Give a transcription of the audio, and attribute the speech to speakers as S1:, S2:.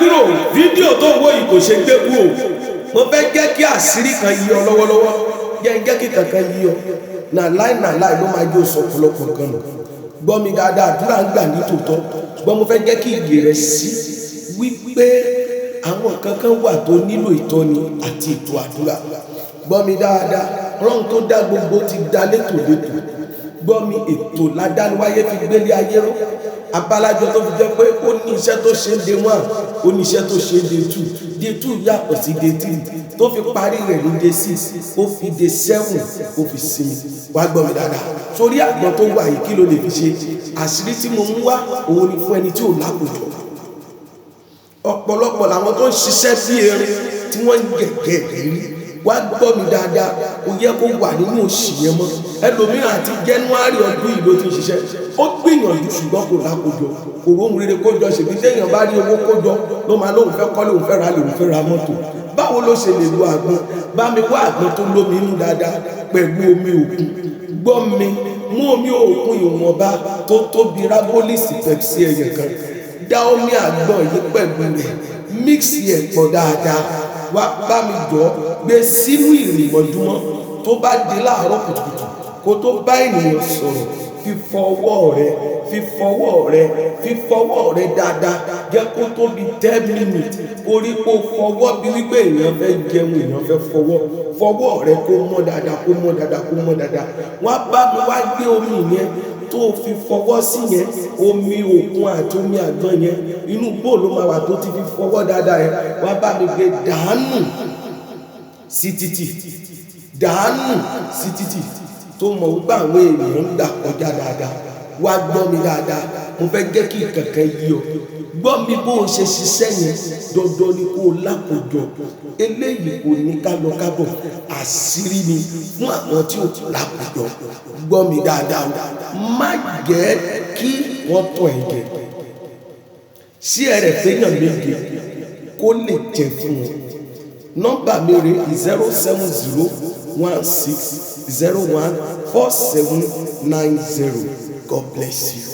S1: kúrò fídíò tó wò yìí kò ṣe gbé kúrò mo fẹ́ jẹ́ kí àṣírí kan yí ọ lọ́wọ́lọ́wọ́ jẹ́ kí kankan yí ọ nà láì ló máa jẹ́ òsọ ọ̀pọ̀lọpọ̀ kan nù gbọ́ mi dáadáa àdúrà ń gbà ní tòótọ́ ṣùgbọ́n mo fẹ́ jẹ́ kí ìyè rẹ sí wípé àwọn kankan wà tó nílò ìtọ́ni àti ètò àdúrà gbọ́ mi dáadáa Ọlọ́run tó dá gbogbo ti dá létòlétò gbọ́ mi ètò ládániwáyé fi gbélé ayé rọ abalajọ tó fi jẹ́ pé ó ní iṣẹ́ tó ṣe ń de 1 ó ní iṣẹ́ tó ṣe ń de 2 de 2 yàtọ̀ sí de 3 tó fi parí rẹ̀ ní de 6 ó fi de 7 ó fi sinmi wá gbọ́ mi dáadáa sórí àgbọn tó wà yìí kí ló lè fi ṣe àṣírí tí mo mú wá òun ni fún ẹni tí ò lákòjọ ọ̀pọ̀lọpọ̀ làwọn tó ń ṣiṣẹ́ bí erin tí wọ́n ń gẹ̀gẹ̀ rí wá gbọ́ mi dáadáa ó yẹ kó wà nínú òṣì yẹn mọ́ ẹlòmíràn àti January ọdún yìí ló ti ń ṣiṣẹ́ ó gbìyànjú ṣùgbọ́n kò lákòjọ kò róhun rere kójọ ṣèbí téèyàn bá rí owó kójọ ló máa lóun fẹ́ kọ́lé òun fẹ́ ra lè òun fẹ́ ra mọ́tò báwo ló ṣe lè lo àgbọn bá mi wá àgbọn tó lómi inú dáadáa pẹ̀lú omi òkun gbọ́ mi mú omi òkun ìwọ̀nba tó tóbi rábólìsì pẹ̀sì ẹ̀yẹ kan dá omi àgbọn yìí pẹ̀lú rẹ̀ mix ẹ̀ pọ̀ dáadáa wá bá mi jọ gbé sínú ìrìnmọ̀júmọ́ tó bá di láàárọ̀ kùtùkùtù kó tó bá ènìyàn sọ̀rọ̀ fífọwọ́ rẹ dáadáa jẹ́ kó tó bí 10 minutes orí kó fọwọ́ bí wípé èèyàn fẹ́ jẹun èèyàn fẹ́ fọwọ́ rẹ kó mọ́ dáadáa wá bá mi wá gbé omi yẹn tó fi fọwọ́ sí yẹn omi òkun àti omi àgbọn yẹn inú bóòlù máa wà tó ti fi fọwọ́ dáadáa yẹn wá bá mi gbé dànù sí títì tó mọ̀ wípé àwọn èèyàn ń gbà kọjá dáadáa wá gbọ́ mi dáadáa mo fẹ́ jẹ́ kí kankan yí ọ gbọ́ mi bó o ṣe ṣiṣẹ́ yẹn dandan ni kó o lákòjọ eléyìí kò ní ká lọ kábọ̀ àṣírí ni fún àwọn tí ò lákòjọ gbọ́ mi dáadáa má jẹ́ kí wọ́n tọ̀ ẹ̀ jẹ sí ẹ̀rẹ̀ fẹ́yàn méje kó lè jẹ fún wọn nọ́mbà mi rè 07016014790 God bless you.